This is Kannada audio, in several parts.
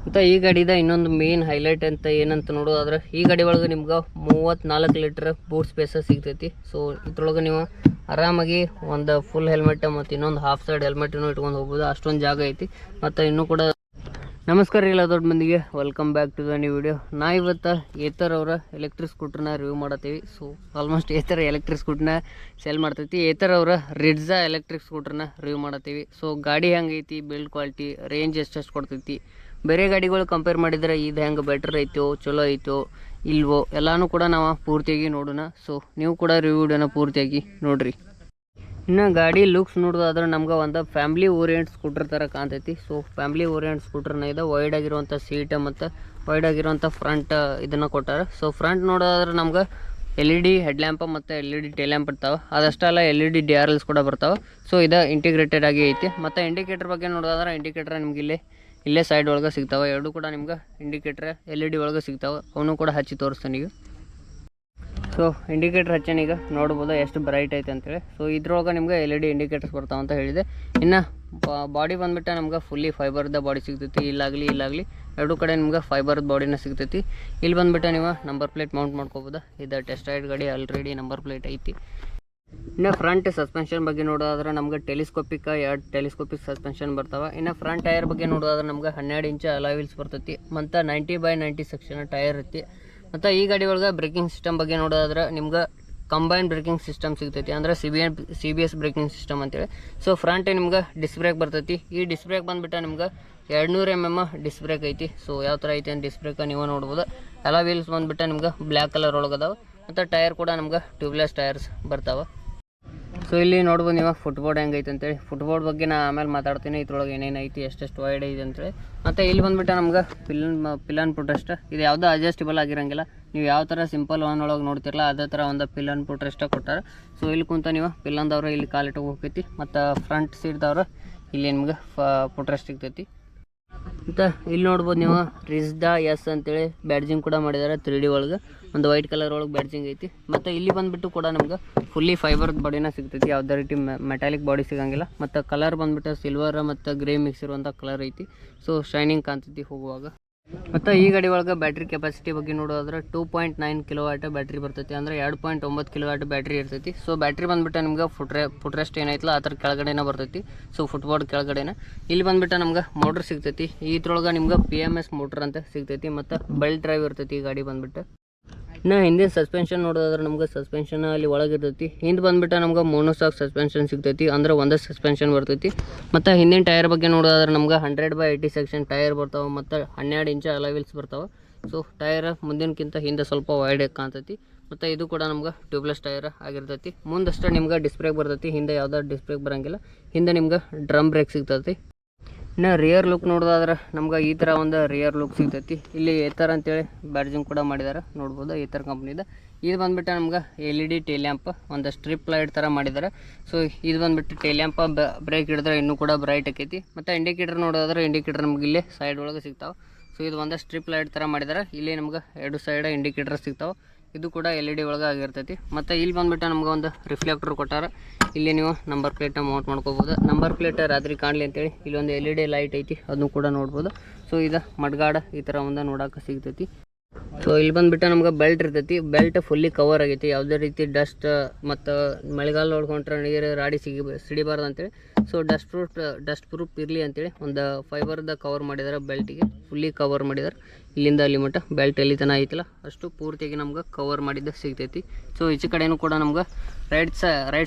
ಮತ್ತು ಈ ಗಾಡಿದ ಇನ್ನೊಂದು ಮೇನ್ ಹೈಲೈಟ್ ಅಂತ ಏನಂತ ನೋಡೋದಾದ್ರೆ ಈ ಗಾಡಿ ಒಳಗೆ ನಿಮ್ಗೆ 34 ಲೀಟ್ರ್ ಬೂಟ್ ಸ್ಪೇಸ್ ಸಿಗ್ತೈತಿ. ಸೊ ಇದ್ರೊಳಗೆ ನೀವು ಆರಾಮಾಗಿ ಒಂದು ಫುಲ್ ಹೆಲ್ಮೆಟ್ ಮತ್ತು ಇನ್ನೊಂದು ಹಾಫ್ ಸೈಡ್ ಹೆಲ್ಮೆಟನ್ನು ಇಟ್ಕೊಂಡು ಹೋಗ್ಬೋದು, ಅಷ್ಟೊಂದು ಜಾಗ ಐತಿ. ಮತ್ತು ಇನ್ನೂ ಕೂಡ ನಮಸ್ಕಾರ ಇಲ್ಲ ದೊಡ್ಡ ಮಂದಿಗೆ, welcome back to the new video. ನಾ ಇವತ್ತು ಏತರ್ ಅವರ ಎಲೆಕ್ಟ್ರಿಕ್ ಸ್ಕೂಟ್ರನ್ನ ರಿವ್ಯೂ ಮಾಡತ್ತೀವಿ. ಸೊ ಆಲ್ಮೋಸ್ಟ್ ಏತರ್ ಎಲೆಕ್ಟ್ರಿಕ್ ಸ್ಕೂಟ್ರನ್ನ ಸೇಲ್ ಮಾಡ್ತೈತಿ. ಏತರ್ ಅವರ ರಿಡ್ಜಾ ಎಲೆಕ್ಟ್ರಿಕ್ ಸ್ಕೂಟ್ರನ್ನ ರಿವ್ಯೂ ಮಾಡತ್ತೀವಿ. ಸೊ ಗಾಡಿ ಹೆಂಗೈತಿ, ಬಿಲ್ಡ್ ಕ್ವಾಲಿಟಿ, ರೇಂಜ್ ಎಷ್ಟು ಕೊಡ್ತೈತಿ, ಬೇರೆ ಗಾಡಿಗಳು ಕಂಪೇರ್ ಮಾಡಿದ್ರೆ ಇದು ಹೆಂಗೆ ಬೆಟರ್ ಐತೋ, ಚಲೋ ಐತೋ ಇಲ್ವೋ ಎಲ್ಲನೂ ಕೂಡ ನಾವು ಪೂರ್ತಿಯಾಗಿ ನೋಡೋಣ. ಸೊ ನೀವು ಕೂಡ ರಿವ್ಯೂ ವಿಡಿಯೋನ ಪೂರ್ತಿಯಾಗಿ ನೋಡ್ರಿ. ಇನ್ನು ಗಾಡಿ ಲುಕ್ಸ್ ನೋಡೋದಾದ್ರೆ ನಮ್ಗೆ ಒಂದು ಫ್ಯಾಮ್ಲಿ ಓರಿಯೆಂಟ್ ಸ್ಕೂಟರ್ ಥರ ಕಾಣ್ತೈತಿ. ಸೊ ಫ್ಯಾಮ್ಲಿ ಓರಿಯೆಂಟ್ ಸ್ಕೂಟರ್ನ ಇದೆ, ವೈಡ್ ಆಗಿರುವಂಥ ಸೀಟ್ ಮತ್ತು ವೈಡ್ ಆಗಿರುವಂಥ ಫ್ರಂಟ್ ಇದನ್ನು ಕೊಟ್ಟಾರೆ. ಸೊ ಫ್ರಂಟ್ ನೋಡೋದಾದ್ರೆ ನಮ್ಗೆ LED ಹೆಡ್ಲ್ಯಾಂಪ್ ಮತ್ತು LED ಟೇಲ್ ಲ್ಯಾಂಪ್ ಇರ್ತಾವೆ. ಅದಷ್ಟಲ್ಲ LED DRLs ಕೂಡ ಬರ್ತಾವೆ. ಸೊ ಇದು ಇಂಟಿಗ್ರೇಟೆಡ್ ಆಗಿ ಐತಿ. ಮತ್ತು ಇಂಡಿಕೇಟರ್ ಬಗ್ಗೆ ನೋಡೋದಾದ್ರೆ ಇಂಡಿಕೇಟರ್ ನಿಮ್ಗೆ ಇಲ್ಲೇ ಸೈಡ್ ಒಳಗೆ ಸಿಗ್ತಾವೆ. ಎರಡು ಕೂಡ ನಿಮ್ಗೆ ಇಂಡಿಕೇಟರ್ LED ಒಳಗೆ ಸಿಗ್ತಾವೆ, ಅವನು ಕೂಡ ಹಚ್ಚಿ ತೋರಿಸ್ತಾನೆ ಈಗ. ಸೊ ಇಂಡಿಕೇಟರ್ ಹಚ್ಚೇನ ಈಗ ನೋಡ್ಬೋದು ಎಷ್ಟು ಬ್ರೈಟ್ ಐತೆ ಅಂತೇಳಿ. ಸೊ ಇದ್ರೊಳಗೆ ನಿಮ್ಗೆ LED ಇಂಡಿಕೇಟರ್ಸ್ ಬರ್ತಾವೆ ಅಂತ ಹೇಳಿದೆ. ಇನ್ನು ಬಾಡಿ ಬಂದುಬಿಟ್ಟು ನಮ್ಗೆ ಫುಲ್ಲಿ ಫೈಬರ್ದ ಬಾಡಿ ಸಿಗ್ತೈತಿ. ಇಲ್ಲಾಗಲಿ ಎರಡು ಕಡೆ ನಿಮ್ಗೆ ಫೈಬರ್ದ ಬಾಡಿನ ಸಿಗ್ತೈತಿ. ಇಲ್ಲಿ ಬಂದುಬಿಟ್ಟು ನೀವು ನಂಬರ್ ಪ್ಲೇಟ್ ಮೌಂಟ್ ಮಾಡ್ಕೋಬೋದು. ಇದು ಟೆಸ್ಟ್ ರೈಡ್ ಗಾಡಿ, ಆಲ್ರೆಡಿ ನಂಬರ್ ಪ್ಲೇಟ್ ಐತಿ. ಇನ್ನು ಫ್ರಂಟ್ ಸಸ್ಪೆನ್ಷನ್ ಬಗ್ಗೆ ನೋಡೋದಾದ್ರೆ ನಮ್ಗೆ ಎರಡು ಟೆಲಿಸ್ಕೋಪಿಕ್ ಸಸ್ಪೆನ್ಷನ್ ಬರ್ತಾವೆ. ಇನ್ನು ಫ್ರಂಟ್ ಟೈರ್ ಬಗ್ಗೆ ನೋಡೋದಾದ್ರೆ ನಮ್ಗೆ 12 ಇಂಚ್ ಅಲಾಯ್ ವೀಲ್ಸ್ ಬರ್ತೈತಿ ಮತ್ತು 90/90 ಸೆಕ್ಷನ್ ಟೈರ್ ಇರ್ತಿ. ಮತ್ತು ಈ ಗಾಡಿ ಒಳಗೆ ಬ್ರೇಕಿಂಗ್ ಸಿಸ್ಟಮ್ ಬಗ್ಗೆ ನೋಡೋದಾದ್ರೆ ನಿಮ್ಗೆ ಕಂಬೈನ್ ಬ್ರೇಕಿಂಗ್ ಸಿಸ್ಟಮ್ ಸಿಗ್ತೈತಿ, ಅಂದರೆ CBS ಬ್ರೇಕಿಂಗ್ ಸಿಸ್ಟಮ್ ಅಂತೇಳಿ. ಸೊ ಫ್ರಂಟ್ ನಿಮ್ಗೆ ಡಿಸ್ಕ್ ಬ್ರೇಕ್ ಬರ್ತೈತಿ. ಈ ಡಿಸ್ಕ್ ಬ್ರೇಕ್ ಬಂದುಬಿಟ್ಟು ನಿಮ್ಗೆ 200 mm ಡಿಸ್ಕ್ ಬ್ರೇಕ್ ಐತಿ. ಸೊ ಯಾವ ಥರ ಐತಿ ಅಂತ ಡಿಸ್ಕ್ ಬ್ರೇಕ್ ನೀವು ನೋಡ್ಬೋದು. ಎಲ್ಲ ವೀಲ್ಸ್ ಬಂದುಬಿಟ್ಟು ನಿಮ್ಗೆ ಬ್ಲ್ಯಾಕ್ ಕಲರ್ ಒಳಗದಾವೆ ಮತ್ತು ಟೈರ್ ಕೂಡ ನಮ್ಗೆ ಟ್ಯೂಬ್ಲೆಸ್ ಟೈರ್ಸ್ ಬರ್ತಾವೆ. ಸೊ ಇಲ್ಲಿ ನೋಡ್ಬೋದು ನೀವು ಫುಟ್ಬೋರ್ಡ್ ಹೆಂಗೈತೆ ಅಂತೇಳಿ. ಫುಟ್ಬೋರ್ಡ್ ಬಗ್ಗೆ ನಾನು ಆಮೇಲೆ ಮಾತಾಡ್ತೀನಿ, ಇದ್ರೊಳಗೆ ಏನೇನು ಐತಿ, ಎಷ್ಟೆಷ್ಟು ವೈಡ್ ಐತೆ ಅಂತೇಳಿ. ಮತ್ತು ಇಲ್ಲಿ ಬಂದುಬಿಟ್ಟು ನಮ್ಗೆ ಪಿಲ್ಲನ್ ಫುಟ್ರೆಸ್ಟ್ ಇದು ಯಾವುದೂ ಅಡ್ಜಸ್ಟಬಲ್ ಆಗಿರೋಂಗಿಲ್ಲ. ನೀವು ಯಾವ ಥರ ಸಿಂಪಲ್ ಒನ್ ಒಳಗೆ ನೋಡ್ತಿರಲ್ಲ ಅದೇ ಥರ ಒಂದು ಪಿಲ್ಲನ್ ಫುಟ್ರೆಸ್ಟ್ ಕೊಟ್ಟಾರೆ. ಸೊ ಇಲ್ಲಿ ಕುಂತ ನೀವು ಪಿಲ್ಲನ್ದವ್ರು ಇಲ್ಲಿ ಕಾಲಿಟ್ಟು ಹೋಗ್ತೈತಿ ಮತ್ತು ಫ್ರಂಟ್ ಸೀಟ್ದವ್ರು ಇಲ್ಲಿ ನಿಮ್ಗೆ ಫುಟ್ರೆಸ್ಟ್ ಸಿಗ್ತೈತಿ. ಮತ್ತು ಇಲ್ಲಿ ನೋಡ್ಬೋದು ನೀವು ರಿಜ್ಡಾ S ಅಂತೇಳಿ ಬ್ಯಾಡ್ಜಿಂಗ್ ಕೂಡ ಮಾಡಿದ್ದಾರೆ. 3D ಒಳಗೆ ಒಂದು ವೈಟ್ ಕಲರ್ ಒಳಗೆ ಬ್ಯಾಡ್ಜಿಂಗ್ ಐತಿ. ಮತ್ತು ಇಲ್ಲಿ ಬಂದುಬಿಟ್ಟು ಕೂಡ ನಮ್ಗೆ ಫುಲ್ಲಿ ಫೈಬರ್ದ ಬಾಡಿನ ಸಿಗ್ತೈತಿ, ಯಾವುದೇ ರೀತಿ ಮೆಟಾಲಿಕ್ ಬಾಡಿ ಸಿಗೋಂಗಿಲ್ಲ. ಮತ್ತು ಕಲರ್ ಬಂದುಬಿಟ್ಟು ಸಿಲ್ವರ್ ಮತ್ತು ಗ್ರೇ ಮಿಕ್ಸ್ ಇರುವಂಥ ಕಲರ್ ಐತಿ. ಸೊ ಶೈನಿಂಗ್ ಕಾಣ್ತೈತಿ ಹೋಗುವಾಗ. ಮತ್ತು ಈ ಗಾಡಿ ಒಳಗೆ ಬ್ಯಾಟ್ರಿ ಕೆಪಾಸಿಟಿ ಬಗ್ಗೆ ನೋಡೋದಾದ್ರೆ 2.9 kW ಬ್ಯಾಟ್ರಿ ಬರ್ತೈತಿ, ಅಂದರೆ 2.9 kW ಬ್ಯಾಟ್ರಿ ಇರ್ತೈತಿ. ಸೊ ಬ್ಯಾಟ್ರಿ ಬಂದುಬಿಟ್ಟು ನಿಮ್ಗೆ ಫುಟ್ರೆಸ್ಟ್ ಏನೈತಲ್ಲ ಆ ಥರ ಕೆಳಗಡೆನೇ ಬರ್ತೈತಿ. ಸೊ ಫುಟ್ಬೋರ್ಡ್ ಕೆಳಗಡೆನೇ ಇಲ್ಲಿ ಬಂದುಬಿಟ್ಟು ನಮ್ಗೆ ಮೋಟ್ರ್ ಸಿಗ್ತೈತಿ. ಇದ್ರೊಳಗೆ ನಿಮ್ಗೆ PMS ಮೋಟ್ರ್ ಅಂತ ಸಿಗ್ತೈತಿ ಮತ್ತು ಬೆಲ್ಟ್ ಡ್ರೈವ್ ಇರ್ತೈತಿ ಈ ಗಾಡಿ ಬಂದುಬಿಟ್ಟು. ಇನ್ನು ಹಿಂದಿನ ಸಸ್ಪೆನ್ಷನ್ ನೋಡೋದಾದ್ರೆ ನಮ್ಗೆ ಸಸ್ಪೆನ್ಷನ್ ಅಲ್ಲಿ ಒಳಗಿರ್ತೈತಿ. ಹಿಂದೆ ಬಂದುಬಿಟ್ಟು ನಮ್ಗೆ ಮೋನೋಸಾಕ್ ಸಸ್ಪೆನ್ಷನ್ ಸಿಗ್ತೈತಿ, ಅಂದರೆ ಒಂದೇ ಸಸ್ಪೆನ್ಷನ್ ಬರ್ತೈತಿ. ಮತ್ತು ಹಿಂದಿನ ಟೈರ್ ಬಗ್ಗೆ ನೋಡೋದಾದ್ರೆ ನಮ್ಗೆ 100/80 ಸೆಕ್ಷನ್ ಟೈರ್ ಬರ್ತಾವೆ ಮತ್ತು 12 ಇಂಚ್ ಅಲಾಯ್ ವೀಲ್ಸ್ ಬರ್ತಾವೆ. ಸೊ ಟೈರ್ ಮುಂದಿನಕ್ಕಿಂತ ಹಿಂದೆ ಸ್ವಲ್ಪ ವೈಡ್ ಕಾಣ್ತೈತಿ. ಮತ್ತು ಇದು ಕೂಡ ನಮ್ಗೆ ಟ್ಯೂಬ್ಲೆಸ್ ಟೈರ್ ಆಗಿರ್ತೈತಿ. ಮುಂದಷ್ಟೇ ನಿಮ್ಗೆ ಡಿಸ್ಕ್ ಬ್ರೇಕ್ ಬರ್ತೈತಿ, ಹಿಂದೆ ಯಾವುದೋ ಡಿಸ್ಕ್ ಬ್ರೇಕ್ ಬರೋಂಗಿಲ್ಲ. ಹಿಂದೆ ನಿಮ್ಗೆ ಡ್ರಮ್ ಬ್ರೇಕ್ ಸಿಗ್ತೈತಿ. ಇನ್ನು ರಿಯರ್ ಲುಕ್ ನೋಡೋದಾದ್ರೆ ನಮ್ಗೆ ಈ ಥರ ಒಂದು ರಿಯರ್ ಲುಕ್ ಸಿಗ್ತೈತಿ. ಇಲ್ಲಿ ಏತರ್ ಅಂತೇಳಿ ಬ್ಯಾಡ್ಜಿಂಗ್ ಕೂಡ ಮಾಡಿದ್ದಾರೆ, ನೋಡ್ಬೋದು ಏತರ್ ಕಂಪ್ನಿದ. ಇದು ಬಂದುಬಿಟ್ಟು ನಮ್ಗೆ LED ಟೇಲ್ ಲ್ಯಾಂಪ್ ಒಂದು ಸ್ಟ್ರಿಪ್ ಲೈಟ್ ಥರ ಮಾಡಿದ್ದಾರೆ. ಸೊ ಇದು ಬಂದುಬಿಟ್ಟು ಟೇಲ್ ಲ್ಯಾಂಪ್ ಬ್ರೇಕ್ ಹಿಡಿದ್ರೆ ಇನ್ನೂ ಕೂಡ ಬ್ರೈಟ್ ಆಕೈತಿ. ಮತ್ತು ಇಂಡಿಕೇಟರ್ ನೋಡೋದಾದ್ರೆ ಇಂಡಿಕೇಟರ್ ನಮ್ಗೆ ಇಲ್ಲೇ ಸೈಡ್ ಒಳಗೆ ಸಿಗ್ತಾವೆ. ಸೊ ಇದು ಒಂದು ಸ್ಟ್ರಿಪ್ ಲೈಟ್ ಥರ ಮಾಡಿದ್ದಾರೆ. ಇಲ್ಲಿ ನಮ್ಗೆ 2 ಸೈಡ್ ಇಂಡಿಕೇಟರ್ ಸಿಗ್ತಾವೆ. ಇದು ಕೂಡ LED ಒಳಗೆ ಆಗಿರ್ತೈತಿ. ಮತ್ತು ಇಲ್ಲಿ ಬಂದುಬಿಟ್ಟು ನಮ್ಗೆ ಒಂದು ರಿಫ್ಲೆಕ್ಟರ್ ಕೊಟ್ಟಾರ. ಇಲ್ಲಿ ನೀವು ನಂಬರ್ ಪ್ಲೇಟ್ನ ಮೌಂಟ್ ಮಾಡ್ಕೋಬೋದು. ನಂಬರ್ ಪ್ಲೇಟ್ ರಾತ್ರಿ ಕಾಣಲಿ ಅಂತೇಳಿ ಇಲ್ಲೊಂದು LED ಲೈಟ್ ಐತಿ, ಅದನ್ನು ಕೂಡ ನೋಡ್ಬೋದು. ಸೊ ಇದು ಮಡ್ಗಾಡ ಈ ಥರ ಒಂದು ನೋಡೋಕೆ ಸಿಗ್ತೈತಿ. ಸೊ ಇಲ್ಲಿ ಬಂದುಬಿಟ್ಟು ನಮ್ಗೆ ಬೆಲ್ಟ್ ಇರ್ತೈತಿ. ಬೆಲ್ಟ್ ಫುಲ್ಲಿ ಕವರ್ ಆಗೈತಿ, ಯಾವುದೇ ರೀತಿ ಡಸ್ಟ್ ಮತ್ತು ಮಳೆಗಾಲ ನೋಡ್ಕೊಂಡ್ರೆ ನೀರು ರಾಡಿ ಸಿಡಿಬಾರ್ದು ಅಂತೇಳಿ. ಸೊ ಡಸ್ಟ್ ಪ್ರೂಫ್ ಇರಲಿ ಅಂತೇಳಿ ಒಂದು ಫೈಬರ್ದ ಕವರ್ ಮಾಡಿದ್ದಾರೆ. ಬೆಲ್ಟಿಗೆ ಫುಲ್ಲಿ ಕವರ್ ಮಾಡಿದ್ದಾರೆ. ಇಲ್ಲಿಂದ ಅಲ್ಲಿ ಮಟ್ಟ ಬೆಲ್ಟ್ ಎಲ್ಲಿ ತನ ಐತಿಲ್ಲ ಅಷ್ಟು ಪೂರ್ತಿಯಾಗಿ ನಮ್ಗೆ ಕವರ್ ಮಾಡಿದ್ದ ಸಿಗ್ತೈತಿ. ಸೊ ಈಚೆ ಕಡೆಯೂ ಕೂಡ ನಮ್ಗೆ ರೈಟ್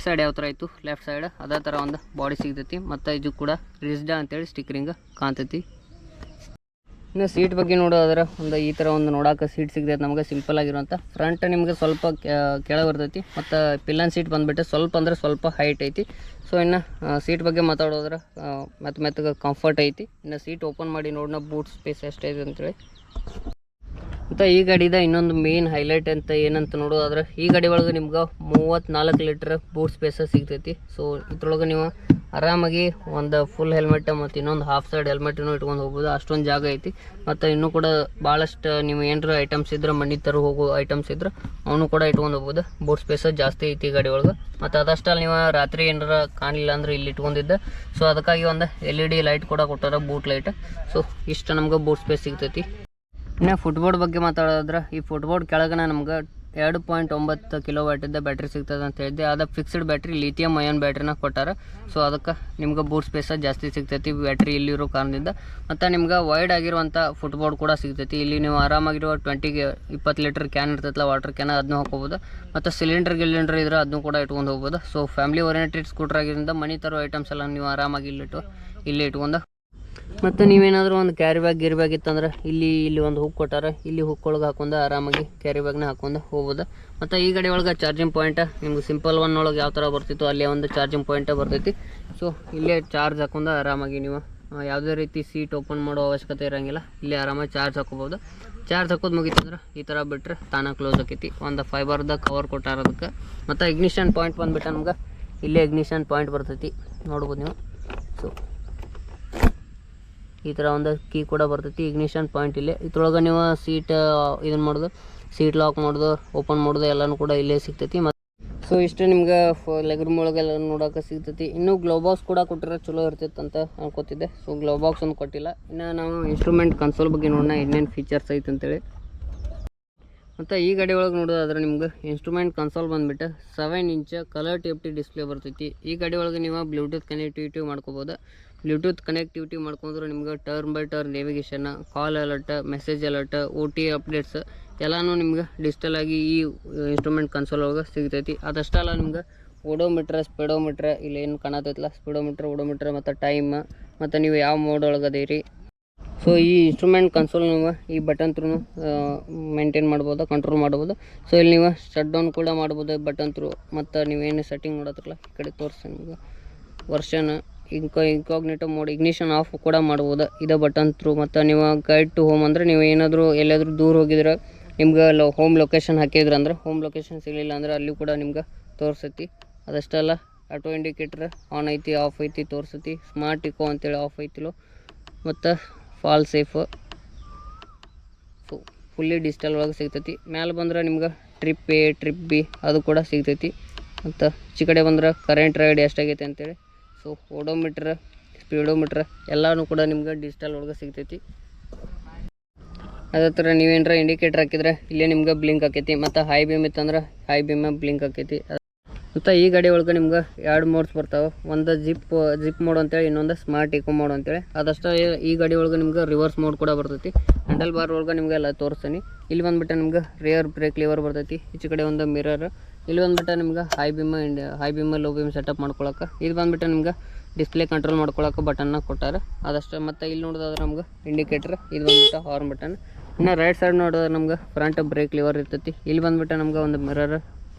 ಸೈಡ್ ಯಾವ ಥರ ಇತ್ತು ಲೆಫ್ಟ್ ಸೈಡ್ ಅದೇ ಥರ ಒಂದು ಬಾಡಿ ಸಿಗ್ತೈತಿ. ಮತ್ತು ಇದು ಕೂಡ ರಿಜ್ಡಾ ಅಂತೇಳಿ ಸ್ಟಿಕ್ಕರಿಂಗ್ ಕಾಣ್ತೈತಿ. ಇನ್ನು ಸೀಟ್ ಬಗ್ಗೆ ನೋಡೋದಾದ್ರೆ ಒಂದು ಈ ಥರ ಒಂದು ನೋಡೋಕೆ ಸೀಟ್ ಸಿಗ್ತೈತೆ ನಮಗೆ, ಸಿಂಪಲ್ ಆಗಿರುವಂಥ. ಫ್ರಂಟ್ ನಿಮಗೆ ಸ್ವಲ್ಪ ಕೆಳಗೆ ಬರ್ತೈತಿ ಮತ್ತು ಪಿಲ್ಲನ್ ಸೀಟ್ ಬಂದುಬಿಟ್ಟು ಸ್ವಲ್ಪ ಅಂದರೆ ಸ್ವಲ್ಪ ಹೈಟ್ ಐತಿ. ಸೊ ಇನ್ನು ಸೀಟ್ ಬಗ್ಗೆ ಮಾತಾಡೋದ್ರೆ ಮೆತ್ತಗೆ ಕಂಫರ್ಟ್ ಐತಿ. ಇನ್ನು ಸೀಟ್ ಓಪನ್ ಮಾಡಿ ನೋಡೋಣ ಬೂಟ್ ಸ್ಪೇಸ್ ಎಷ್ಟೈತೆ ಅಂತೇಳಿ. ಮತ್ತು ಈ ಗಾಡಿದ ಇನ್ನೊಂದು ಮೇನ್ ಹೈಲೈಟ್ ಅಂತ ಏನಂತ ನೋಡೋದಾದ್ರೆ ಈ ಗಾಡಿ ಒಳಗೆ ನಿಮ್ಗೆ 34 ಲೀಟ್ರ್ ಬೂಟ್ ಸ್ಪೇಸ್ ಸಿಗ್ತೈತಿ. ಸೊ ಇದ್ರೊಳಗೆ ನೀವು ಆರಾಮಾಗಿ ಒಂದು ಫುಲ್ ಹೆಲ್ಮೆಟ್ ಮತ್ತು ಇನ್ನೊಂದು ಹಾಫ್ ಸೈಡ್ ಹೆಲ್ಮೆಟನ್ನು ಇಟ್ಕೊಂಡು ಹೋಗ್ಬೋದು. ಅಷ್ಟೊಂದು ಜಾಗ ಐತಿ. ಮತ್ತು ಇನ್ನೂ ಕೂಡ ಭಾಳಷ್ಟು ನೀವು ಏನಾರ ಐಟಮ್ಸ್ ಇದ್ರೆ ಮನೆ ಥರ ಹೋಗೋ ಐಟಮ್ಸ್ ಇದ್ರೆ ಅವನು ಕೂಡ ಇಟ್ಕೊಂಡು ಹೋಗ್ಬೋದು. ಬೂಟ್ ಸ್ಪೇಸ್ ಜಾಸ್ತಿ ಐತಿ ಗಾಡಿ ಒಳಗೆ. ಮತ್ತು ಅದಷ್ಟಲ್ಲಿ ನೀವು ರಾತ್ರಿ ಏನಾರ ಕಾಣಲಿಲ್ಲ ಅಂದ್ರೆ ಇಲ್ಲಿ ಇಟ್ಕೊಂಡಿದ್ದೆ. ಸೊ ಅದಕ್ಕಾಗಿ ಒಂದು LED ಲೈಟ್ ಕೂಡ ಕೊಟ್ಟಾರ, ಬೂಟ್ ಲೈಟ್. ಸೊ ಇಷ್ಟು ನಮ್ಗೆ ಬೂಟ್ ಸ್ಪೇಸ್ ಸಿಗ್ತೈತಿ. ಇನ್ನು ಫುಟ್ಬೋರ್ಡ್ ಬಗ್ಗೆ ಮಾತಾಡೋದ್ರೆ ಈ ಫುಟ್ಬೋರ್ಡ್ ಕೆಳಗನ ನಮ್ಗೆ 2.9 ಕಿಲೋವ್ಯಾಟ್ ಇದ್ದ ಬ್ಯಾಟ್ರಿ ಸಿಗ್ತದೆ ಅಂತ ಹೇಳಿದೆ. ಅದು ಫಿಕ್ಸ್ಡ್ ಬ್ಯಾಟ್ರಿ, ಲಿಥಿಯಂ ಅಯಾನ್ ಬ್ಯಾಟ್ರಿನ ಕೊಟ್ಟಾರ. ಸೊ ಅದಕ್ಕೆ ನಿಮ್ಗೆ ಬೂಟ್ ಸ್ಪೇಸ್ ಜಾಸ್ತಿ ಸಿಗ್ತೈತಿ ಬ್ಯಾಟ್ರಿ ಇಲ್ಲಿರೋ ಕಾರಣದಿಂದ. ಮತ್ತು ನಿಮ್ಗೆ ವೈಡ್ ಆಗಿರುವಂಥ ಫುಟ್ಬೋರ್ಡ್ ಕೂಡ ಸಿಗ್ತೈತಿ. ಇಲ್ಲಿ ನೀವು ಆರಾಮಾಗಿರುವ 20 ಲೀಟರ್ ಕ್ಯಾನ್ ಇರ್ತೈತಲ್ಲ, ವಾಟರ್ ಕ್ಯಾನ್, ಅದನ್ನು ಹಾಕೋಬೋದು. ಮತ್ತು ಸಿಲಿಂಡರ್ ಇದ್ರೆ ಅದನ್ನು ಕೂಡ ಇಟ್ಕೊಂಡು ಹೋಗ್ಬೋದು. ಸೊ ಫ್ಯಾಮಿಲಿ ಓರಿಯೆಂಟೆಡ್ ಸ್ಕೂಟರ್ ಆಗಿದ್ದರಿಂದ ಮನಿ ತರೋ ಐಟಮ್ಸ್ ಎಲ್ಲ ನೀವು ಆರಾಮಾಗಿ ಇಲ್ಲಿ ಇಟ್ಕೊಂಡು. ಮತ್ತು ನೀವೇನಾದರೂ ಒಂದು ಕ್ಯಾರಿ ಬ್ಯಾಗ್ ಇತ್ತಂದ್ರೆ ಇಲ್ಲಿ ಒಂದು ಹುಕ್ ಕೊಟ್ಟಾರ. ಇಲ್ಲಿ ಹುಕ್ ಒಳಗೆ ಹಾಕೊಂಡು ಆರಾಮಾಗಿ ಕ್ಯಾರಿ ಬ್ಯಾಗ್ನ ಹಾಕೊಂಡು ಹೋಗ್ಬೋದು. ಮತ್ತು ಈ ಗಾಡಿ ಒಳಗೆ ಚಾರ್ಜಿಂಗ್ ಪಾಯಿಂಟ್ ನಿಮ್ಗೆ ಸಿಂಪಲ್ ಒನ್ ಒಳಗೆ ಯಾವ ಥರ ಬರ್ತಿತ್ತು ಅಲ್ಲೇ ಒಂದು ಚಾರ್ಜಿಂಗ್ ಪಾಯಿಂಟ್ ಬರ್ತೈತಿ. ಸೊ ಇಲ್ಲೇ ಚಾರ್ಜ್ ಹಾಕೊಂಡು ಆರಾಮಾಗಿ ನೀವು ಯಾವುದೇ ರೀತಿ ಸೀಟ್ ಓಪನ್ ಮಾಡೋ ಅವಶ್ಯಕತೆ ಇರೋಂಗಿಲ್ಲ. ಇಲ್ಲೇ ಆರಾಮಾಗಿ ಚಾರ್ಜ್ ಹಾಕೋಬೋದು. ಚಾರ್ಜ್ ಹಾಕೋದು ಮುಗಿತಂದ್ರೆ ಈ ಥರ ಬಿಟ್ಟರೆ ತಾನಾಗಿ ಕ್ಲೋಸ್ ಆಕೈತಿ. ಒಂದು ಫೈಬರ್ದ ಕವರ್ ಕೊಟ್ಟಾರ ಅದಕ್ಕೆ. ಮತ್ತು ಇಗ್ನಿಷನ್ ಪಾಯಿಂಟ್ ಬಂದುಬಿಟ್ಟು ನಮ್ಗೆ ಇಲ್ಲೇ ಇಗ್ನಿಷನ್ ಪಾಯಿಂಟ್ ಬರ್ತೈತಿ, ನೋಡ್ಬೋದು ನೀವು. ಸೊ ಈ ಥರ ಒಂದು ಕೀ ಕೂಡ ಬರ್ತೈತಿ, ಇಗ್ನಿಷನ್ ಪಾಯಿಂಟ್ ಇಲ್ಲೇ. ಇದ್ರೊಳಗೆ ನೀವು ಸೀಟ್ ಇದನ್ನು ಮಾಡೋದು, ಸೀಟ್ ಲಾಕ್ ಮಾಡೋದು, ಓಪನ್ ಮಾಡೋದು ಎಲ್ಲನೂ ಕೂಡ ಇಲ್ಲೇ ಸಿಗ್ತೈತಿ. ಮತ್ತು ಸೊ ಇಷ್ಟು ನಿಮ್ಗೆ ಲೆಗ್ ರೂಮ್ ಒಳಗೆಲ್ಲ ನೋಡೋಕೆ ಸಿಗ್ತೈತಿ. ಇನ್ನೂ ಗ್ಲೋ ಬಾಕ್ಸ್ ಕೂಡ ಕೊಟ್ಟಿರೋ ಚಲೋ ಇರ್ತೈತೆ ಅಂತ ಅನ್ಕೋತಿದ್ದೆ. ಸೊ ಗ್ಲೋ ಬಾಕ್ಸ್ ಒಂದು ಕೊಟ್ಟಿಲ್ಲ. ಇನ್ನು ನಾವು ಇನ್ಸ್ಟ್ರೂಮೆಂಟ್ ಕನ್ಸೋಲ್ ಬಗ್ಗೆ ನೋಡೋಣ ಏನೇನು ಫೀಚರ್ಸ್ ಐತೆ ಅಂತೇಳಿ. ಮತ್ತು ಈ ಗಾಡಿ ಒಳಗೆ ನೋಡೋದಾದ್ರೆ ನಿಮ್ಗೆ ಇನ್ಸ್ಟ್ರೂಮೆಂಟ್ ಕನ್ಸೋಲ್ ಬಂದುಬಿಟ್ಟು 7 ಇಂಚ್ ಕಲರ್ TFT ಡಿಸ್ಪ್ಲೇ ಬರ್ತೈತಿ. ಈ ಗಾಡಿ ಒಳಗೆ ನೀವು ಬ್ಲೂಟೂತ್ ಕನೆಕ್ಟಿವಿಟಿ ಮಾಡ್ಕೋಬೋದು. ಬ್ಲೂಟೂತ್ ಕನೆಕ್ಟಿವಿಟಿ ಮಾಡ್ಕೊಂಡ್ರೆ ನಿಮ್ಗೆ turn by turn navigation, call alert, message alert, OT updates ಎಲ್ಲನೂ ನಿಮ್ಗೆ ಡಿಜಿಟಲ್ ಆಗಿ ಈ ಇನ್ಸ್ಟ್ರೂಮೆಂಟ್ ಕನ್ಸೋಲ್ ಒಳಗೆ ಸಿಗ್ತೈತಿ. ಅದಷ್ಟಲ್ಲ ನಿಮ್ಗೆ ಓಡೋಮೀಟ್ರ್, ಸ್ಪೀಡೋಮೀಟ್ರ್, ಇಲ್ಲಿ ಏನು ಕಾಣತೈತಲ್ಲ ಸ್ಪೀಡೋಮೀಟ್ರ್, ಓಡೋಮೀಟ್ರ್ ಮತ್ತು ಟೈಮ್, ಮತ್ತು ನೀವು ಯಾವ ಮೋಡ್ ಒಳಗೆ ಅದೀರಿ. ಸೊ ಈ ಇನ್ಸ್ಟ್ರೂಮೆಂಟ್ ಕನ್ಸೋಲ್ ನೀವು ಈ ಬಟನ್ ಥ್ರೂ ಮೇಂಟೈನ್ ಮಾಡ್ಬೋದು, ಕಂಟ್ರೋಲ್ ಮಾಡ್ಬೋದು. ಸೊ ಇಲ್ಲಿ ನೀವು ಶಟ್ ಡೌನ್ ಕೂಡ ಮಾಡ್ಬೋದು ಬಟನ್ ಥ್ರೂ. ಮತ್ತು ನೀವೇನು ಸೆಟ್ಟಿಂಗ್ ಮಾಡೋದ್ರಲ್ಲ ಈ ಕಡೆ ತೋರಿಸಿ ನಿಮ್ಗೆ ವರ್ಷನ್ ಇನ್ಕಾಗ್ನೇಟೋ ಮೋಡ್, ಇಗ್ನಿಷನ್ ಆಫ್ ಕೂಡ ಮಾಡ್ಬೋದು ಇದೇ ಬಟನ್ ಥ್ರೂ. ಮತ್ತು ನೀವು ಗೈಡ್ ಟು ಹೋಮ್ ಅಂದರೆ ನೀವು ಏನಾದರೂ ಎಲ್ಲಾದರೂ ದೂರ ಹೋಗಿದ್ರೆ ನಿಮ್ಗೆ ಹೋಮ್ ಲೊಕೇಶನ್ ಹಾಕಿದ್ರೆ ಅಂದ್ರೆ ಹೋಮ್ ಲೊಕೇಶನ್ ಸಿಗಲಿಲ್ಲ ಅಂದ್ರೆ ಅಲ್ಲಿ ಕೂಡ ನಿಮ್ಗೆ ತೋರಿಸೈತಿ. ಅದಷ್ಟಲ್ಲ ಆಟೋ ಇಂಡಿಕೇಟ್ರ್ ಆನ್ ಐತಿ, ಆಫ್ ಐತಿ ತೋರಿಸೈತಿ. ಸ್ಮಾರ್ಟ್ ಇಕೋ ಅಂತೇಳಿ ಆಫ್ ಐತಿಲೋ. ಮತ್ತು fall safe. So fully digital ಒಳಗೆ ಸಿಗ್ತೈತಿ. ಮೇಲೆ ಬಂದ್ರೆ ನಿಮ್ಗೆ ಟ್ರಿಪ್ A, ಟ್ರಿಪ್ B ಅದು ಕೂಡ ಸಿಗ್ತೈತಿ. ಮತ್ತು ಈಚೆ ಕಡೆ ಬಂದ್ರೆ ಕರೆಂಟ್ ರೈಡ್ ಎಷ್ಟಾಗೈತೆ ಅಂತೇಳಿ. ಸೊ ಓಡೋಮೀಟ್ರ್, ಸ್ಪೀಡೋಮೀಟ್ರ್ ಎಲ್ಲನೂ ಕೂಡ ನಿಮ್ಗೆ ಡಿಜಿಟಲ್ ಒಳಗೆ ಸಿಗ್ತೈತಿ. ಅದೇ ಥರ ನೀವೇನಾರ ಇಂಡಿಕೇಟ್ರ್ ಹಾಕಿದ್ರೆ ಇಲ್ಲೇ ನಿಮ್ಗೆ ಬ್ಲಿಂಕ್ ಆಕೈತಿ. ಮತ್ತು ಹೈ ಬೀಮ್ ಇತ್ತಂದ್ರೆ ಹೈ ಬೀಮ್ ಬ್ಲಿಂಕ್ ಆಕೈತಿ. ಮತ್ತು ಈ ಗಾಡಿ ಒಳಗೆ ನಿಮ್ಗೆ 2 ಮೋಡ್ಸ್ ಬರ್ತಾವೆ. ಒಂದು ಜಿಪ್ ಮೋಡ್ ಅಂತೇಳಿ, ಇನ್ನೊಂದು ಸ್ಮಾರ್ಟ್ ಇಕೋ ಮೋಡ್ ಅಂತೇಳಿ. ಅದಷ್ಟೇ ಈ ಗಾಡಿ ಒಳಗೆ ನಿಮ್ಗೆ ರಿವರ್ಸ್ ಮೋಡ್ ಕೂಡ ಬರ್ತೈತಿ. ಹ್ಯಾಂಡಲ್ ಬಾರ್ ಒಳಗೆ ನಿಮ್ಗೆ ಎಲ್ಲ ತೋರಿಸ್ತೀನಿ. ಇಲ್ಲಿ ಬಂದುಬಿಟ್ಟು ನಿಮ್ಗೆ ರೇರ್ ಬ್ರೇಕ್ ಲಿವರ್ ಬರ್ತೈತಿ. ಈಚೆ ಕಡೆ ಒಂದು ಮಿರರ್. ಇಲ್ಲಿ ಬಂದುಬಿಟ್ಟು ನಿಮ್ಗೆ high beam low beam setup ಮಾಡ್ಕೊಳಕ್ಕೆ. ಇದು ಬಂದುಬಿಟ್ಟು ನಿಮ್ಗೆ ಡಿಸ್ಪ್ಲೇ ಕಂಟ್ರೋಲ್ ಮಾಡ್ಕೊಳಕ್ಕೆ ಬಟನ್ನ ಕೊಟ್ಟಾರೆ ಅದಷ್ಟೇ. ಮತ್ತು ಇಲ್ಲಿ ನೋಡೋದಾದ್ರೆ ನಮ್ಗೆ ಇಂಡಿಕೇಟ್ರ್, ಇದು ಬಂದುಬಿಟ್ಟು ಹಾರ್ನ್ ಬಟನ್. ಇನ್ನು ರೈಟ್ ಸೈಡ್ ನೋಡೋದ್ರೆ ನಮ್ಗೆ ಫ್ರಂಟ್ ಬ್ರೇಕ್ ಲಿವರ್ ಇರ್ತೈತಿ. ಇಲ್ಲಿ ಬಂದುಬಿಟ್ಟು ನಮ್ಗೆ ಒಂದು ಮಿರರ್,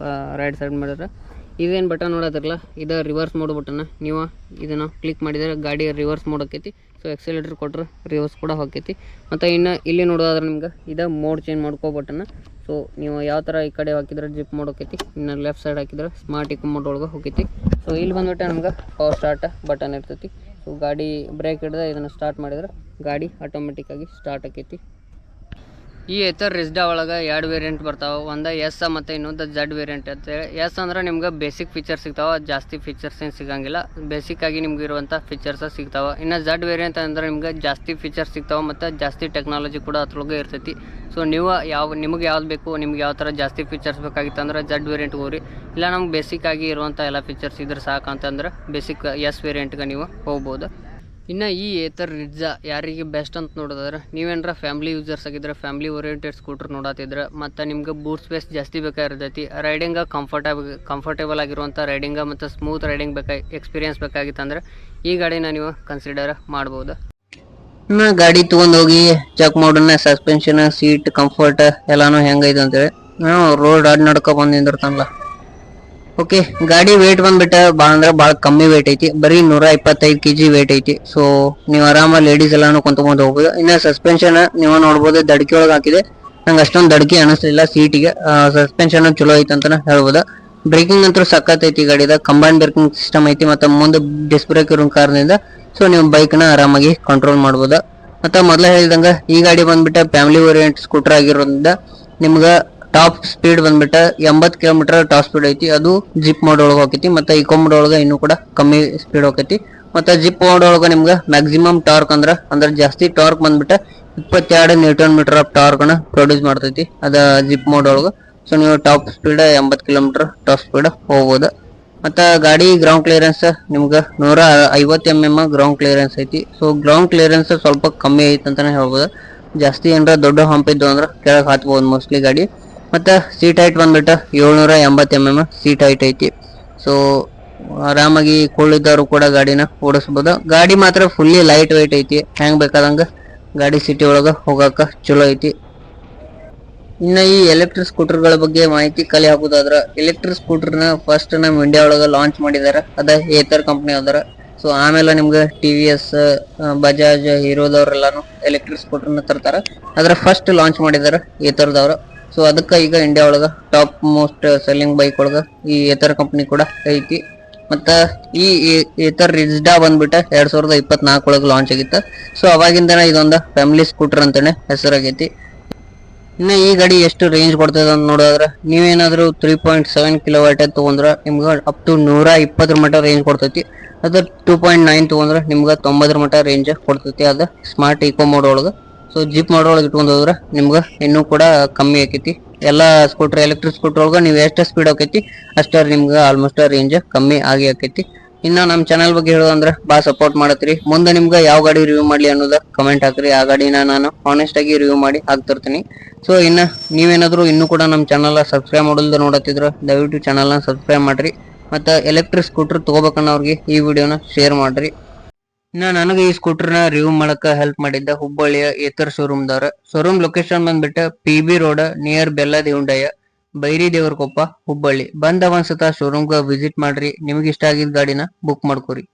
ರೈಟ್ ಸೈಡ್ ಮಿರರ್. ಇದೇನು ಬಟನ್ ನೋಡೋದಿರಲ್ಲ ಇದು ರಿವರ್ಸ್ ಮೋಡ್ ಬಟನ್ನ. ನೀವು ಇದನ್ನು ಕ್ಲಿಕ್ ಮಾಡಿದರೆ ಗಾಡಿ ರಿವರ್ಸ್ ಮೋಡ್ ಆಕೈತಿ. ಸೊ ಎಕ್ಸಲೇಟರ್ ಕೊಟ್ಟರೆ ರಿವರ್ಸ್ ಕೂಡ ಹೋಗ್ತೈತಿ. ಮತ್ತು ಇನ್ನು ಇಲ್ಲಿ ನೋಡೋದಾದ್ರೆ ನಿಮ್ಗೆ ಇದು ಮೋಡ್ ಚೇಂಜ್ ಮಾಡ್ಕೋ ಬಟನ್ನ. ಸೊ ನೀವು ಯಾವ ಥರ ಈ ಕಡೆ ಹಾಕಿದ್ರೆ ಜಿಪ್ ಮೋಡ್ ಹೋಗ್ತೈತಿ, ಇನ್ನು ಲೆಫ್ಟ್ ಸೈಡ್ ಹಾಕಿದ್ರೆ ಸ್ಮಾರ್ಟ್ ಇಕೋ ಮೋಡ್ ಒಳಗೆ ಹೋಗ್ತೈತಿ. ಸೊ ಇಲ್ಲಿ ಬಂದುಬಿಟ್ಟು ನಮ್ಗೆ ಪವರ್ ಸ್ಟಾರ್ಟ್ ಬಟನ್ ಇರ್ತೈತಿ. ಸೊ ಗಾಡಿ ಬ್ರೇಕ್ ಹಿಡಿದ್ರೆ ಇದನ್ನು ಸ್ಟಾರ್ಟ್ ಮಾಡಿದ್ರೆ ಗಾಡಿ ಆಟೋಮೆಟಿಕ್ಕಾಗಿ ಸ್ಟಾರ್ಟ್ ಆಕೈತಿ. ಈ ಏತರ್ ರಿಸ್ಡಾ ಒಳಗೆ 2 ವೇರಿಯಂಟ್ ಬರ್ತಾವೆ. ಒಂದು S ಮತ್ತು ಇನ್ನೊಂದು Z ವೇರಿಯಂಟ್ ಅಂತೇಳಿ. S ಅಂದ್ರೆ ನಿಮ್ಗೆ ಬೇಸಿಕ್ ಫೀಚರ್ಸ್ ಸಿಗ್ತಾವೆ, ಜಾಸ್ತಿ ಫೀಚರ್ಸ್ ಏನು ಸಿಗಂಗಿಲ್ಲ. ಬೇಸಿಕ್ಕಾಗಿ ನಿಮ್ಗೆ ಇರುವಂಥ ಫೀಚರ್ಸ್ ಸಿಗ್ತಾವೆ. ಇನ್ನು Z ವೇರಿಯಂಟ್ ಅಂದ್ರೆ ನಿಮ್ಗೆ ಜಾಸ್ತಿ ಫೀಚರ್ಸ್ ಸಿಗ್ತಾವೆ ಮತ್ತು ಜಾಸ್ತಿ ಟೆಕ್ನಾಲಜಿ ಕೂಡ ಅದ್ರೊಳಗೆ ಇರ್ತೈತಿ. ಸೊ ನೀವು ನಿಮಗೆ ಯಾವ್ದು ಬೇಕು, ನಿಮ್ಗೆ ಯಾವ ಥರ ಜಾಸ್ತಿ ಫೀಚರ್ಸ್ ಬೇಕಾಗಿತ್ತು ಅಂದ್ರೆ Z ವೇರಿಯಂಟ್ಗೆ ಹೋಗ್ರಿ. ಇಲ್ಲ ನಮ್ಗೆ ಬೇಸಿಕ್ಕಾಗಿ ಇರುವಂಥ ಎಲ್ಲ ಫೀಚರ್ಸ್ ಇದ್ರೆ ಸಾಕಂತಂದ್ರೆ ಬೇಸಿಕ್ S ವೇರಿಯಂಟ್ಗೆ ನೀವು ಹೋಗ್ಬೋದು. ಇನ್ನು ಈ ಏತರ್ ರಿಡ್ಜಾ ಯಾರಿಗೆ ಬೆಸ್ಟ್ ಅಂತ ನೋಡೋದಾದ್ರೆ ನೀವೇನಾರ ಫ್ಯಾಮಿಲಿ ಯೂಸರ್ಸ್ ಆಗಿದ್ರೆ, ಫ್ಯಾಮಿಲಿ ಓರಿಯೆಂಟೆಡ್ ಸ್ಕೂಟರ್ ನೋಡತ್ತಿದ್ರೆ, ಮತ್ತು ನಿಮ್ಗೆ ಬೂಟ್ ಸ್ಪೇಸ್ ಜಾಸ್ತಿ ಬೇಕಾಗಿರ್ತೈತಿ, ರೈಡಿಂಗ್ ಕಂಫರ್ಟೇಬಲ್ ಆಗಿರುವಂಥ ರೈಡಿಂಗ್ ಮತ್ತು ಸ್ಮೂತ್ ರೈಡಿಂಗ್ ಎಕ್ಸ್ಪೀರಿಯನ್ಸ್ ಬೇಕಾಗಿತ್ತಂದ್ರೆ ಈ ಗಾಡಿನ ನೀವು ಕನ್ಸಿಡರ್ ಮಾಡ್ಬೋದು. ಇನ್ನು ಗಾಡಿ ತೊಗೊಂಡು ಹೋಗಿ ಚೆಕ್ ಮಾಡೋಣ ಸಸ್ಪೆನ್ಷನ್, ಸೀಟ್ ಕಂಫರ್ಟ್ ಎಲ್ಲಾನು ಹೆಂಗೈತೆ ಅಂತೇಳಿ. ನಾವು ರೋಡ್ ನಡ್ಕೊ ಬಂದಿರ್ತಾನಲ್ಲ. ಓಕೆ, ಗಾಡಿ ವೇಟ್ ಬಂದ್ಬಿಟ್ಟು ಭಾಳ ಕಮ್ಮಿ ವೇಟ್ ಐತಿ. ಬರೀ 125 kg ವೇಟ್ ಐತಿ. ಸೊ ನೀವು ಆರಾಮ ಲೇಡೀಸ್ ಎಲ್ಲಾನು ಕೊಂತ್ಕೊಂಡು ಹೋಗ್ಬೋದು. ಇನ್ನು ಸಸ್ಪೆನ್ಷನ್ ನೀವು ನೋಡ್ಬೋದು ದಡ್ಕಿ ಒಳಗೆ ಹಾಕಿದೆ. ನಂಗೆ ಅಷ್ಟೊಂದು ದಡ್ಕಿ ಅನಿಸ್ಲಿಲ್ಲ ಸೀಟಿಗೆ. ಸಸ್ಪೆನ್ಷನ್ ಚಲೋ ಐತೆ ಅಂತ ಹೇಳ್ಬೋದು. ಬ್ರೇಕಿಂಗ್ ಅಂತೂ ಸಖತ್ ಐತಿ ಗಾಡಿದ, ಕಂಬೈನ್ ಬ್ರೇಕಿಂಗ್ ಸಿಸ್ಟಮ್ ಐತಿ ಮತ್ತೆ ಮುಂದೆ ಡಿಸ್ಕ್ ಬ್ರೇಕ್ ಇರೋ ಕಾರಣದಿಂದ ಸೊ ನೀವು ಬೈಕ್ ನ ಆರಾಮಾಗಿ ಕಂಟ್ರೋಲ್ ಮಾಡಬಹುದು. ಮತ್ತೆ ಮೊದಲೇ ಹೇಳಿದಂಗ ಈ ಗಾಡಿ ಬಂದ್ಬಿಟ್ಟ ಫ್ಯಾಮಿಲಿ ಓರಿಯೆಂಟ್ ಸ್ಕೂಟರ್ ಆಗಿರೋದ್ರಿಂದ ನಿಮ್ಗ ಟಾಪ್ ಸ್ಪೀಡ್ ಬಂದ್ಬಿಟ್ಟ 80 ಕಿಲೋಮೀಟರ್ ಟಾಪ್ ಸ್ಪೀಡ್ ಐತಿ. ಅದು ಜಿಪ್ ಮೋಡ್ ಒಳಗೆ ಹೋಗೈತಿ, ಮತ್ತೆ ಇಕೋ ಮೋಡ್ ಒಳಗ ಇನ್ನೂ ಕೂಡ ಕಮ್ಮಿ ಸ್ಪೀಡ್ ಹೋಗೈತಿ. ಮತ್ತೆ ಜಿಪ್ ಮೋಡ್ ಒಳಗ ನಿಮ್ಗ ಮ್ಯಾಕ್ಸಿಮಮ್ ಟಾರ್ಕ್ ಅಂದ್ರೆ ಜಾಸ್ತಿ ಟಾರ್ಕ್ ಬಂದ್ಬಿಟ್ಟ 22 ನ್ಯೂಟನ್ ಮೀಟರ್ ಆಫ್ ಟಾರ್ಕ್ ನ ಪ್ರೊಡ್ಯೂಸ್ ಮಾಡ್ತೈತಿ ಅದ ಜಿಪ್ ಮೋಡ್ ಒಳಗ. ಸೊ ನೀವು top speed 80 kilometre top speed ಹೋಗ್ಬೋದು. ಮತ್ತ ಗಾಡಿ ಗ್ರೌಂಡ್ ಕ್ಲಿಯರೆನ್ಸ್ ನಿಮ್ಗ 150 mm ಗ್ರೌಂಡ್ ಕ್ಲಿಯರೆನ್ಸ್ ಐತಿ. ಸೊ ಗ್ರೌಂಡ್ ಕ್ಲಿಯರೆನ್ಸ್ ಸ್ವಲ್ಪ ಕಮ್ಮಿ ಐತಿ ಅಂತಾನೆ ಹೇಳ್ಬೋದು. ಜಾಸ್ತಿ ಏನಾರ ದೊಡ್ಡ ಹಂಪ್ ಇದ್ದು ಅಂದ್ರೆ ಕೆಳಗೆ ಹಾತ್ಬೋದು ಮೋಸ್ಟ್ಲಿ ಗಾಡಿ. ಮತ್ತೆ ಸೀಟ್ ಹೈಟ್ ಬಂದ್ಬಿಟ್ಟು 780 mm ಸೀಟ್ ಹೈಟ್ ಐತಿ. ಸೊ ಆರಾಮಾಗಿ ಕೊಳ್ಳಿದ್ದವರು ಕೂಡ ಗಾಡಿನ ಓಡಿಸಬಹುದು. ಗಾಡಿ ಮಾತ್ರ ಫುಲ್ಲಿ ಲೈಟ್ ವೈಟ್ ಐತಿ, ಹೆಂಗ್ ಬೇಕಾದಂಗ ಗಾಡಿ ಸಿಟಿ ಒಳಗ ಹೋಗಾಕ ಚಲೋ ಐತಿ. ಇನ್ನ ಈ ಎಲೆಕ್ಟ್ರಿಕ್ ಸ್ಕೂಟರ್ ಗಳ ಬಗ್ಗೆ ಮಾಹಿತಿ ಕಲೆ ಹಾಕುದಾದ್ರ, ಎಲೆಕ್ಟ್ರಿಕ್ ಸ್ಕೂಟರ್ ನ ಫಸ್ಟ್ ನಮ್ ಇಂಡಿಯಾ ಒಳಗ ಲಾಂಚ್ ಮಾಡಿದಾರ ಅದ ಏತರ್ ಕಂಪನಿ ಅದರ. ಸೊ ಆಮೇಲೆ ನಿಮ್ಗೆ ಟಿವಿಎಸ್, ಬಜಾಜ್, ಹೀರೋದವ್ರೆಲ್ಲಾನು ಎಲೆಕ್ಟ್ರಿಕ್ ಸ್ಕೂಟರ್ ನ ತರ್ತಾರ. ಅದ್ರ ಫಸ್ಟ್ ಲಾಂಚ್ ಮಾಡಿದಾರ ಏತರ್ದವ್ರ. ಸೊ ಅದಕ್ಕ ಈಗ ಇಂಡಿಯಾ ಒಳಗ ಟಾಪ್ ಮೋಸ್ಟ್ ಸೆಲ್ಲಿಂಗ್ ಬೈಕ್ ಒಳಗ ಈ ಏತರ್ ಕಂಪನಿ ಕೂಡ ಐತಿ. ಮತ್ತ ಈ ಏತರ್ ರಿಜ್ಡಾ ಬಂದ್ಬಿಟ್ಟ 2024 ಒಳಗ ಲಾಂಚ್ ಆಗಿತ್ತ. ಸೊ ಅವಾಗಿಂದನ ಇದೊಂದ ಫ್ಯಾಮಿಲಿ ಸ್ಕೂಟರ್ ಅಂತಾನೆ ಹೆಸರಾಗೈತಿ. ಇನ್ನ ಈ ಗಾಡಿ ಎಷ್ಟು ರೇಂಜ್ ಕೊಡ್ತದ ಅಂತ ನೋಡೋದ್ರ, ನೀವೇನಾದ್ರೂ 3.7 ಕಿಲೋವಾಟ್ ತಗೊಂಡ್ರ ನಿಮ್ಗ ಅಪ್ ಟು 120 ಮಟ ರೇಂಜ್ ಕೊಡ್ತೈತಿ. ಅದ 2.9 ತಗೊಂಡ್ರ ನಿಮ್ಗ 90 ಮಟ ರೇಂಜ್ ಕೊಡ್ತೈತಿ. ಅದ ಸ್ಮಾರ್ಟ್ ಇಕೋ ಮೋಡ್ ಒಳಗ. ಸೊ ಜಿಪ್ ಮೋಡ್ ಒಳಗೆ ಇಟ್ಕೊಂಡ್ ಹೋದ್ರ ನಿಮ್ಗ ಇನ್ನೂ ಕೂಡ ಕಮ್ಮಿ ಆಕೈತಿ. ಎಲ್ಲಾ ಸ್ಕೂಟರ್ ಎಲೆಕ್ಟ್ರಿಕ್ ಸ್ಕೂಟರ್ ಒಳಗ ನೀವು ಎಷ್ಟು ಸ್ಪೀಡ್ ಆಕೈತಿ ಅಷ್ಟ ನಿಮ್ಗ ಆಲ್ಮೋಸ್ಟ್ ರೇಂಜ್ ಕಮ್ಮಿ ಆಗಿ ಆಕೈತಿ. ಇನ್ನ ನಮ್ ಚಾನಲ್ ಬಗ್ಗೆ ಹೇಳೋದಂದ್ರ ಬಾ ಸಪೋರ್ಟ್ ಮಾಡತ್ರಿ. ಮುಂದೆ ನಿಮ್ಗ ಯಾವ ಗಾಡಿ ರಿವ್ಯೂ ಮಾಡ್ಲಿ ಅನ್ನೋದ ಕಮೆಂಟ್ ಹಾಕ್ರಿ. ಆ ಗಾಡಿನ ನಾನು ಆನೆಸ್ಟ್ ಆಗಿ ರಿವ್ಯೂ ಮಾಡಿ ಹಾಕ್ತಿರ್ತೀನಿ. ಸೊ ಇನ್ನ ನೀವೇನಾದ್ರೂ ಇನ್ನೂ ಕೂಡ ನಮ್ಮ ಚಾನಲ್ ಸಬ್ಸ್ಕ್ರೈಬ್ ಮಾಡೋದು ನೋಡತ್ತಿದ್ರ ದಯವಿಟ್ಟು ಚಾನಲ್ ನ ಸಬ್ಸ್ಕ್ರೈಬ್ ಮಾಡ್ರಿ. ಮತ್ತ ಎಲೆಕ್ಟ್ರಿಕ್ ಸ್ಕೂಟರ್ ತಗೋಬೇಕನ್ನೋರ್ಗೆ ಈ ವಿಡಿಯೋನ ಶೇರ್ ಮಾಡ್ರಿ. ಇನ್ನ ನನಗೆ ಈ ಸ್ಕೂಟರ್ ನ ರಿವ್ಯೂ ಮಾಡಕ ಹೆಲ್ಪ್ ಮಾಡಿದ್ದ ಹುಬ್ಬಳ್ಳಿಯ ಏತರ್ ಶೋರೂಮ್ ದವ್ರ. ಶೋರೂಮ್ ಲೊಕೇಶನ್ ಬಂದ್ಬಿಟ್ಟ PB ರೋಡ್ ನಿಯರ್ ಬೆಲ್ಲದ ಹುಂಡಯ್ಯ, ಬೈರಿ ದೇವರಕೊಪ್ಪ, ಹುಬ್ಬಳ್ಳಿ. ಬಂದ ಒಂದ್ಸತ ಶೋರೂಮ್ಗ ವಿಸಿಟ್ ಮಾಡ್ರಿ. ನಿಮ್ಗೆ ಇಷ್ಟ ಆಗಿದ್ ಗಾಡಿನ ಬುಕ್ ಮಾಡ್ಕೋರಿ.